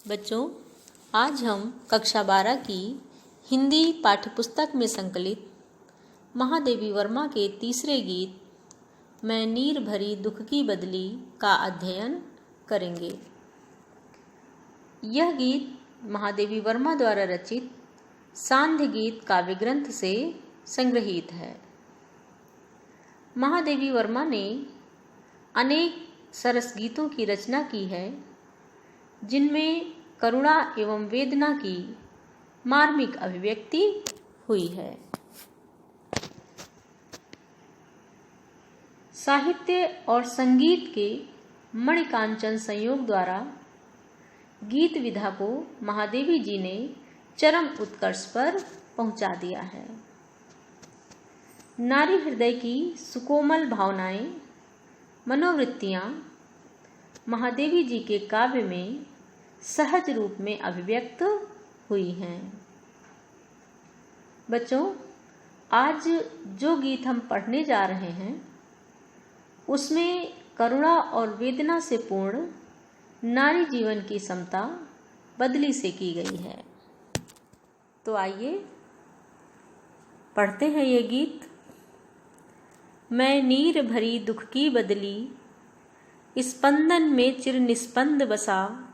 बच्चों, आज हम कक्षा 12 की हिंदी पाठ्यपुस्तक में संकलित महादेवी वर्मा के तीसरे गीत मैं नीर भरी दुख की बदली का अध्ययन करेंगे। यह गीत महादेवी वर्मा द्वारा रचित सांध्य गीत काव्य ग्रंथ से संग्रहित है। महादेवी वर्मा ने अनेक सरस गीतों की रचना की है, जिनमें करुणा एवं वेदना की मार्मिक अभिव्यक्ति हुई है। साहित्य और संगीत के मणिकांचन संयोग द्वारा गीत विधा को महादेवी जी ने चरम उत्कर्ष पर पहुंचा दिया है। नारी हृदय की सुकोमल भावनाएं, मनोवृत्तियां महादेवी जी के काव्य में सहज रूप में अभिव्यक्त हुई हैं। बच्चों, आज जो गीत हम पढ़ने जा रहे हैं उसमें करुणा और वेदना से पूर्ण नारी जीवन की समता बदली से की गई है। तो आइए पढ़ते हैं ये गीत। मैं नीर भरी दुख की बदली, स्पंदन में चिर निस्पंद बसा,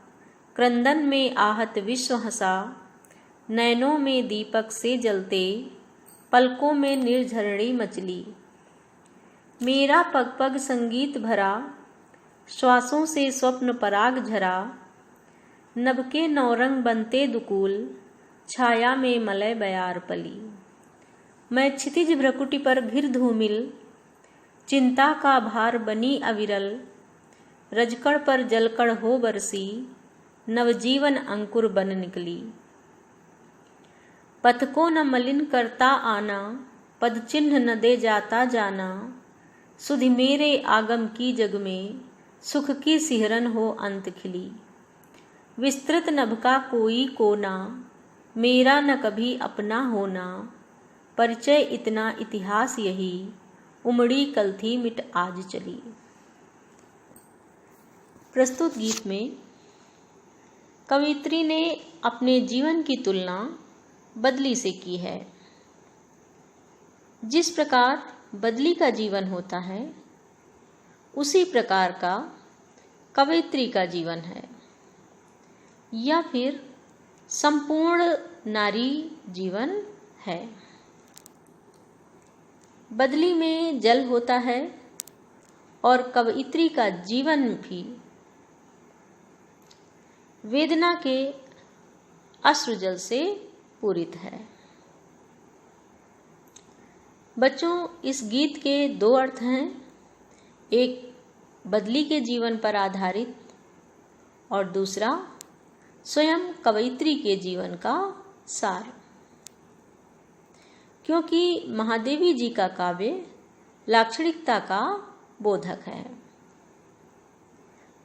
क्रंदन में आहत विश्व हंसा, नैनों में दीपक से जलते, पलकों में निर्झरणी मचली। मेरा पग पग संगीत भरा, श्वासों से स्वप्न पराग झरा, नभ के नौरंग बनते दुकूल, छाया में मलय बयार पली। मैं क्षितिज भ्रकुटी पर घिर धूमिल, चिंता का भार बनी अविरल, रजकड़ पर जलकड़ हो बरसी, नवजीवन अंकुर बन निकली। पथ को न मलिन करता आना, पद चिन्ह न दे जाता जाना, सुधि मेरे आगम की जग में, सुख की सिहरन हो अंत खिली। विस्तृत नभ का कोई कोना, मेरा न कभी अपना होना, परिचय इतना इतिहास यही, उमड़ी कल थी मिट आज चली। प्रस्तुत गीत में कवयित्री ने अपने जीवन की तुलना बदली से की है। जिस प्रकार बदली का जीवन होता है, उसी प्रकार का कवयित्री का जीवन है, या फिर संपूर्ण नारी जीवन है। बदली में जल होता है और कवयित्री का जीवन भी वेदना के अश्रुजल से पूरित है। बच्चों, इस गीत के दो अर्थ हैं, एक बदली के जीवन पर आधारित और दूसरा स्वयं कवयित्री के जीवन का सार। क्योंकि महादेवी जी का काव्य लाक्षणिकता का बोधक है,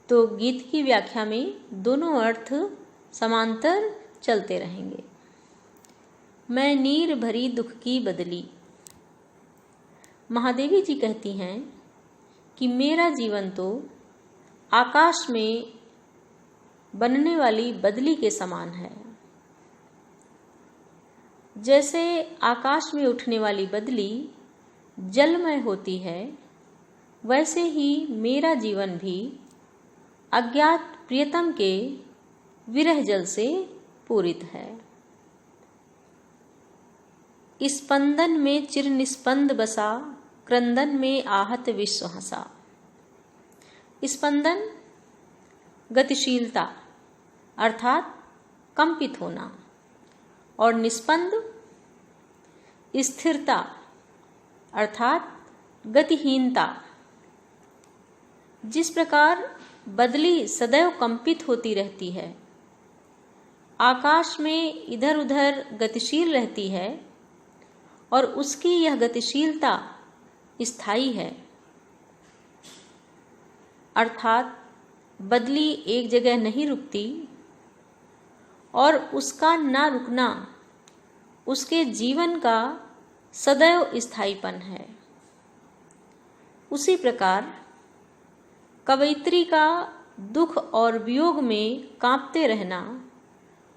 तो गीत की व्याख्या में दोनों अर्थ समांतर चलते रहेंगे। मैं नीर भरी दुख की बदली। महादेवी जी कहती हैं कि मेरा जीवन तो आकाश में बनने वाली बदली के समान है। जैसे आकाश में उठने वाली बदली जलमय होती है, वैसे ही मेरा जीवन भी अज्ञात प्रियतम के विरह जल से पूरित है। स्पंदन में चिर निस्पंद बसा, क्रंदन में आहत विश्व हंसा। स्पंदन गतिशीलता अर्थात कंपित होना, और निस्पंद स्थिरता अर्थात गतिहीनता। जिस प्रकार बदली सदैव कंपित होती रहती है, आकाश में इधर उधर गतिशील रहती है, और उसकी यह गतिशीलता स्थायी है, अर्थात बदली एक जगह नहीं रुकती, और उसका ना रुकना उसके जीवन का सदैव स्थायीपन है। उसी प्रकार कवयित्री का दुख और वियोग में कांपते रहना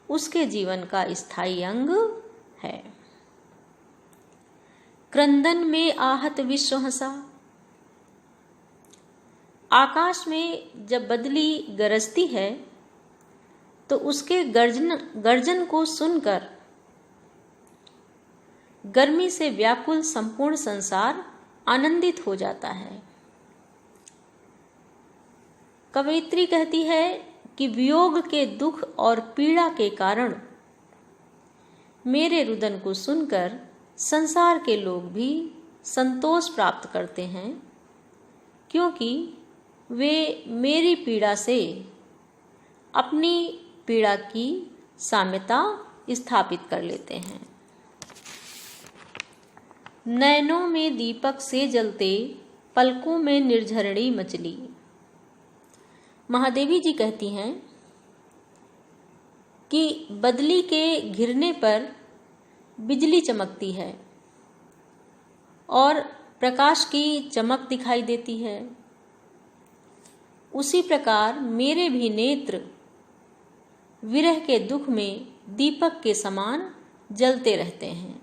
उसके जीवन का स्थायी अंग है। क्रंदन में आहत विश्व हंसा। आकाश में जब बदली गरजती है तो उसके गर्जन को सुनकर गर्मी से व्याकुल संपूर्ण संसार आनंदित हो जाता है। कवयित्री कहती है कि वियोग के दुख और पीड़ा के कारण मेरे रुदन को सुनकर संसार के लोग भी संतोष प्राप्त करते हैं, क्योंकि वे मेरी पीड़ा से अपनी पीड़ा की साम्यता स्थापित कर लेते हैं। नैनों में दीपक से जलते, पलकों में निर्झरणी मचली। महादेवी जी कहती हैं कि बदली के घिरने पर बिजली चमकती है और प्रकाश की चमक दिखाई देती है। उसी प्रकार मेरे भी नेत्र विरह के दुख में दीपक के समान जलते रहते हैं,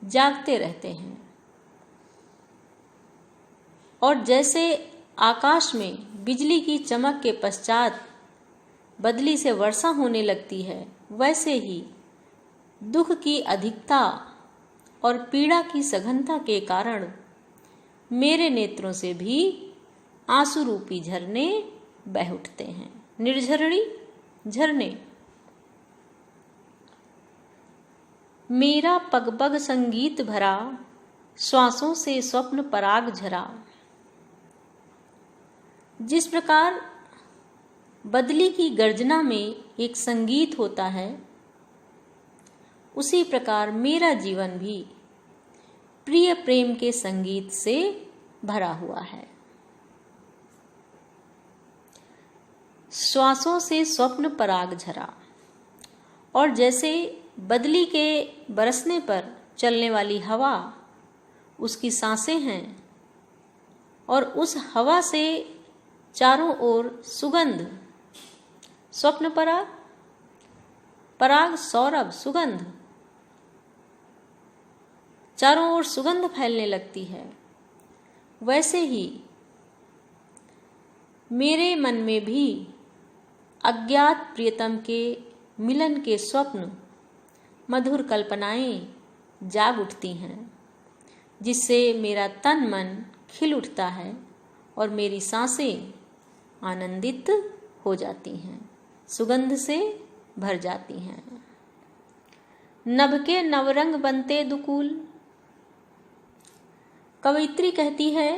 जागते रहते हैं। और जैसे आकाश में बिजली की चमक के पश्चात बदली से वर्षा होने लगती है, वैसे ही दुख की अधिकता और पीड़ा की सघनता के कारण मेरे नेत्रों से भी आंसू रूपी झरने बह उठते हैं। निर्झरणी झरने। मेरा पगपग संगीत भरा, श्वासों से स्वप्न पराग झरा। जिस प्रकार बदली की गर्जना में एक संगीत होता है, उसी प्रकार मेरा जीवन भी प्रिय प्रेम के संगीत से भरा हुआ है। श्वासों से स्वप्न पराग झरा। और जैसे बदली के बरसने पर चलने वाली हवा उसकी सांसें हैं, और उस हवा से चारों ओर सुगंध, स्वप्न पराग, पराग सौरभ सुगंध, चारों ओर सुगंध फैलने लगती है, वैसे ही मेरे मन में भी अज्ञात प्रियतम के मिलन के स्वप्न, मधुर कल्पनाएं जाग उठती हैं, जिससे मेरा तन मन खिल उठता है और मेरी सांसें आनंदित हो जाती हैं, सुगंध से भर जाती हैं। नभ के नवरंग बनते दुकूल। कवयित्री कहती है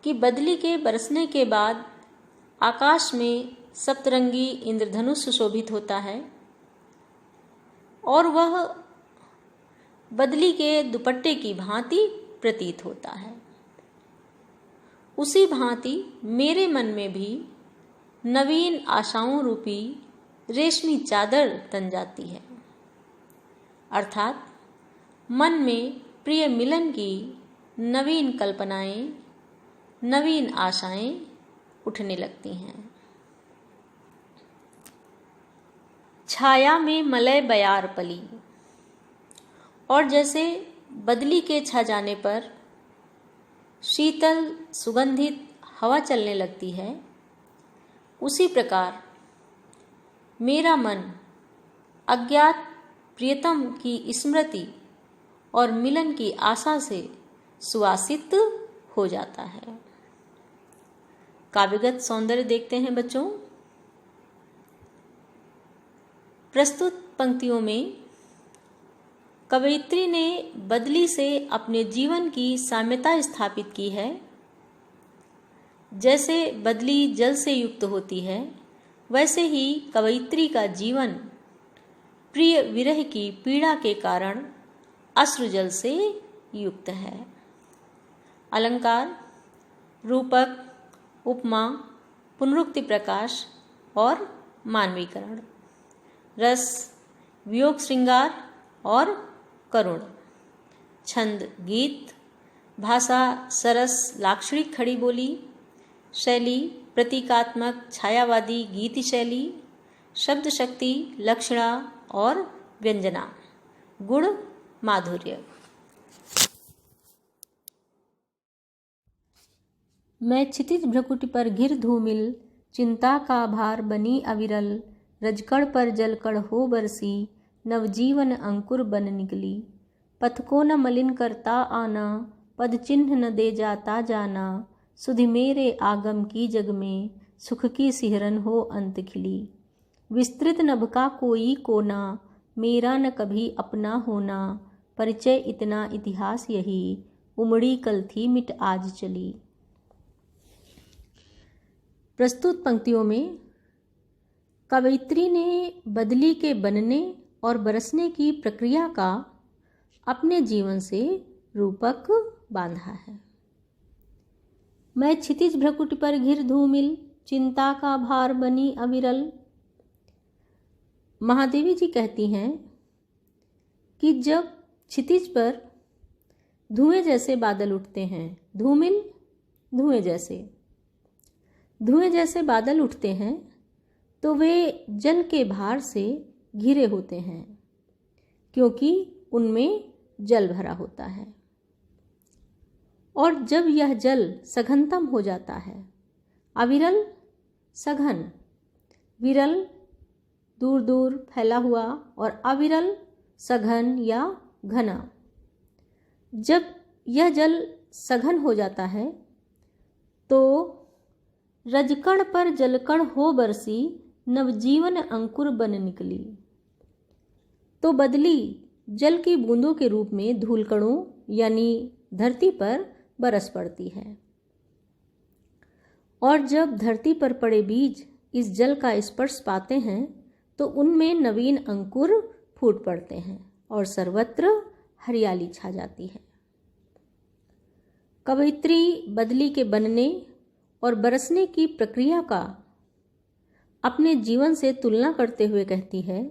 कि बदली के बरसने के बाद आकाश में सप्तरंगी इंद्रधनुष सुशोभित होता है, और वह बदली के दुपट्टे की भांति प्रतीत होता है। उसी भांति मेरे मन में भी नवीन आशाओं रूपी रेशमी चादर तन जाती है, अर्थात मन में प्रिय मिलन की नवीन कल्पनाएं, नवीन आशाएं उठने लगती हैं। छाया में मलय बयार पली। और जैसे बदली के छा जाने पर शीतल सुगंधित हवा चलने लगती है, उसी प्रकार मेरा मन अज्ञात प्रियतम की स्मृति और मिलन की आशा से सुवासित हो जाता है। काव्यगत सौंदर्य देखते हैं बच्चों। प्रस्तुत पंक्तियों में कवयित्री ने बदली से अपने जीवन की साम्यता स्थापित की है। जैसे बदली जल से युक्त होती है, वैसे ही कवयित्री का जीवन प्रिय विरह की पीड़ा के कारण अश्रुजल से युक्त है। अलंकार, रूपक, उपमा, पुनरुक्ति प्रकाश और मानवीकरण, रस, वियोग श्रृंगार और करुण, छंद गीत, भाषा सरस लाक्षणिक खड़ी बोली, शैली प्रतीकात्मक छायावादी गीत शैली, शब्द शक्ति, लक्षणा और व्यंजना, गुण, माधुर्य। मैं क्षितिज भ्रकुटि पर घिर धूमिल, चिंता का भार बनी अविरल, रजकण पर जलकण हो बरसी, नवजीवन अंकुर बन निकली। पथ को न मलिन करता आना, पद चिन्ह न दे जाता जाना, सुधि मेरे आगम की जग में, सुख की सिहरन हो अंत खिली। विस्तृत नभ का कोई कोना, मेरा न कभी अपना होना, परिचय इतना इतिहास यही, उमड़ी कल थी मिट आज चली। प्रस्तुत पंक्तियों में कवयित्री ने बदली के बनने और बरसने की प्रक्रिया का अपने जीवन से रूपक बांधा है। मैं क्षितिज भ्रकुटि पर घिर धूमिल, चिंता का भार बनी अविरल। महादेवी जी कहती हैं कि जब क्षितिज पर धुएं जैसे बादल उठते हैं, धूमिल धुएं जैसे बादल उठते हैं, तो वे जल के भार से घिरे होते हैं, क्योंकि उनमें जल भरा होता है। और जब यह जल सघनतम हो जाता है, अविरल सघन, विरल दूर दूर फैला हुआ और अविरल सघन या घना, जब यह जल सघन हो जाता है तो रजकण पर जलकण हो बरसी, नवजीवन अंकुर बन निकली। तो बदली जल की बूंदों के रूप में धूलकणों यानी धरती पर बरस पड़ती है। और जब धरती पर पड़े बीज इस जल का स्पर्श पाते हैं तो उनमें नवीन अंकुर फूट पड़ते हैं और सर्वत्र हरियाली छा जाती है। कवयित्री बदली के बनने और बरसने की प्रक्रिया का अपने जीवन से तुलना करते हुए कहती है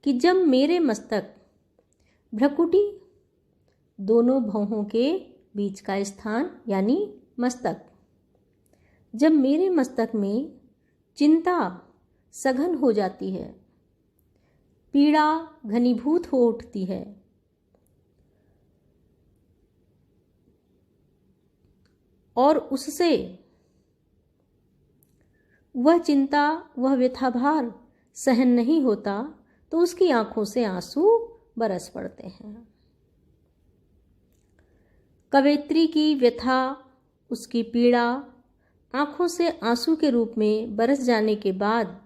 कि जब मेरे मस्तक भ्रकुटी, दोनों भौहों के बीच का स्थान यानी मस्तक, जब मेरे मस्तक में चिंता सघन हो जाती है, पीड़ा घनीभूत हो उठती है, और उससे वह चिंता, वह व्यथाभार सहन नहीं होता, तो उसकी आंखों से आंसू बरस पड़ते हैं। कवयित्री की व्यथा, उसकी पीड़ा आंखों से आंसू के रूप में बरस जाने के बाद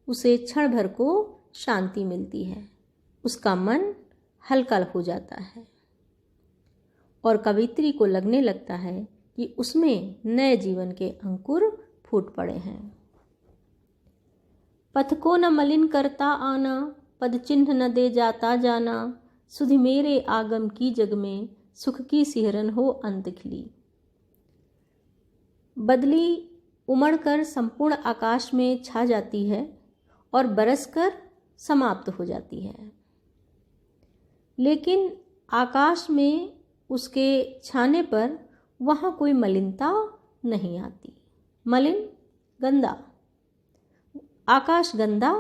उसे क्षण भर को शांति मिलती है, उसका मन हल्का हो जाता है और कवयित्री को लगने लगता है कि उसमें नए जीवन के अंकुर फूट पड़े हैं। पथ को न मलिन करता आना, पद चिन्ह न दे जाता जाना, सुधि मेरे आगम की जग में, सुख की सिहरन हो अंत खिली। बदली उमड़कर संपूर्ण आकाश में छा जाती है और बरसकर समाप्त हो जाती है, लेकिन आकाश में उसके छाने पर वहाँ कोई मलिनता नहीं आती। मलिन, गंदा, आकाश गंदा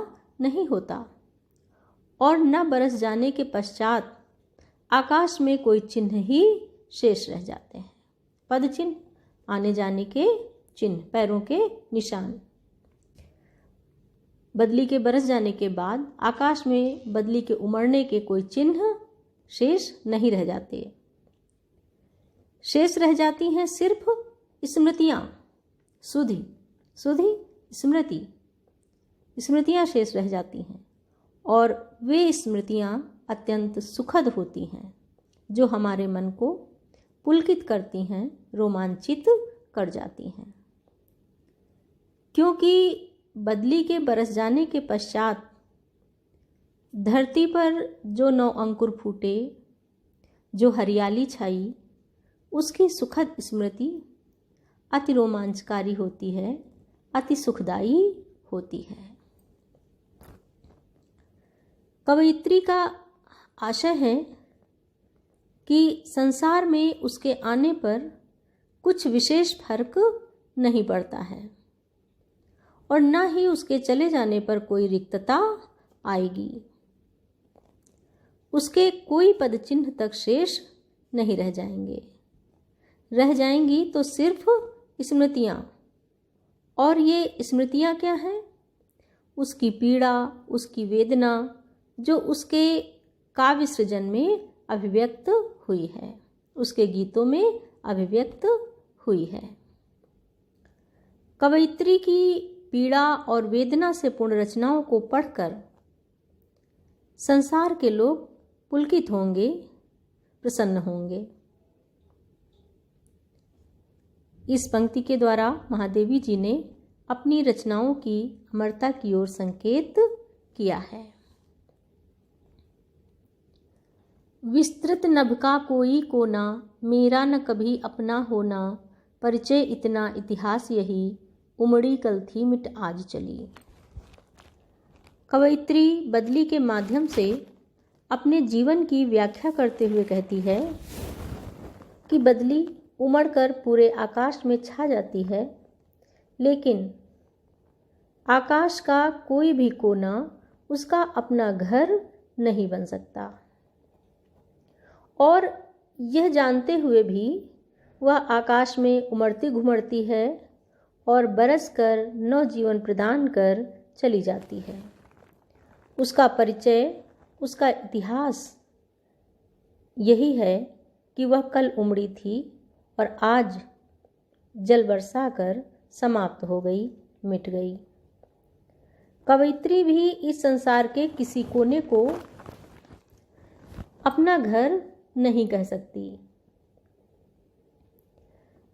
नहीं होता और न बरस जाने के पश्चात आकाश में कोई चिन्ह ही शेष रह जाते हैं। पद चिन्ह, आने जाने के चिन्ह, पैरों के निशान। बदली के बरस जाने के बाद आकाश में बदली के उमड़ने के कोई चिन्ह शेष नहीं रह जाते। शेष रह जाती हैं सिर्फ स्मृतियाँ, सुधि स्मृतियाँ शेष रह जाती हैं, और वे स्मृतियाँ अत्यंत सुखद होती हैं, जो हमारे मन को पुलकित करती हैं, रोमांचित कर जाती हैं। क्योंकि बदली के बरस जाने के पश्चात धरती पर जो नौ अंकुर फूटे, जो हरियाली छाई, उसकी सुखद स्मृति अति रोमांचकारी होती है, अति सुखदायी होती है। कवयित्री का आशय है कि संसार में उसके आने पर कुछ विशेष फर्क नहीं पड़ता है। और न ही उसके चले जाने पर कोई रिक्तता आएगी। उसके कोई पद चिन्ह तक शेष नहीं रह जाएंगे। रह जाएंगी तो सिर्फ स्मृतियाँ। और ये स्मृतियाँ क्या हैं? उसकी पीड़ा, उसकी वेदना, जो उसके काव्य सृजन में अभिव्यक्त हुई है, उसके गीतों में अभिव्यक्त हुई है। कवयित्री की पीड़ा और वेदना से पूर्ण रचनाओं को पढ़कर संसार के लोग पुलकित होंगे, प्रसन्न होंगे। इस पंक्ति के द्वारा महादेवी जी ने अपनी रचनाओं की अमरता की ओर संकेत किया है। विस्तृत नभ का कोई कोना, मेरा न कभी अपना होना, परिचय इतना इतिहास यही, उमड़ी कल थी मिट आज चली। कवयित्री बदली के माध्यम से अपने जीवन की व्याख्या करते हुए कहती है कि बदली उमड़कर पूरे आकाश में छा जाती है, लेकिन आकाश का कोई भी कोना उसका अपना घर नहीं बन सकता। और यह जानते हुए भी वह आकाश में उमड़ती घुमड़ती है और बरस कर नवजीवन प्रदान कर चली जाती है। उसका परिचय, उसका इतिहास यही है कि वह कल उमड़ी थी और आज जल बरसा कर समाप्त हो गई, मिट गई। कवयित्री भी इस संसार के किसी कोने को अपना घर नहीं कह सकती।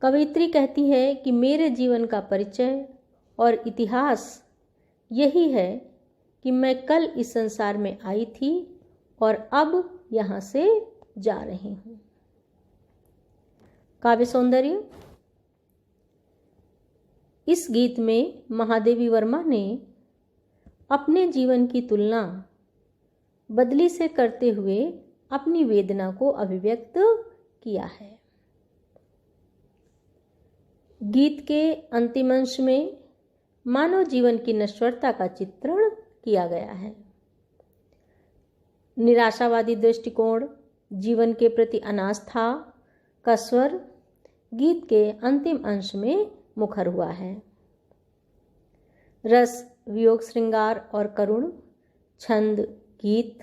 कवयित्री कहती है कि मेरे जीवन का परिचय और इतिहास यही है कि मैं कल इस संसार में आई थी और अब यहाँ से जा रही हूँ। काव्य सौंदर्य। इस गीत में महादेवी वर्मा ने अपने जीवन की तुलना बदली से करते हुए अपनी वेदना को अभिव्यक्त किया है। गीत के अंतिम अंश में मानव जीवन की नश्वरता का चित्रण किया गया है। निराशावादी दृष्टिकोण, जीवन के प्रति अनास्था का स्वर गीत के अंतिम अंश में मुखर हुआ है। रस, वियोग, श्रृंगार और करुण, छंद, गीत,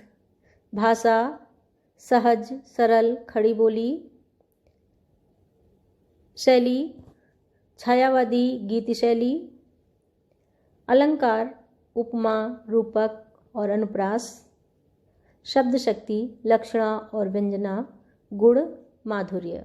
भाषा सहज, सरल, खड़ी बोली, शैली, छायावादी गीत शैली, अलंकार, उपमा, रूपक और अनुप्रास, शब्द शक्ति, लक्षणा और व्यंजना, गुण, माधुर्य।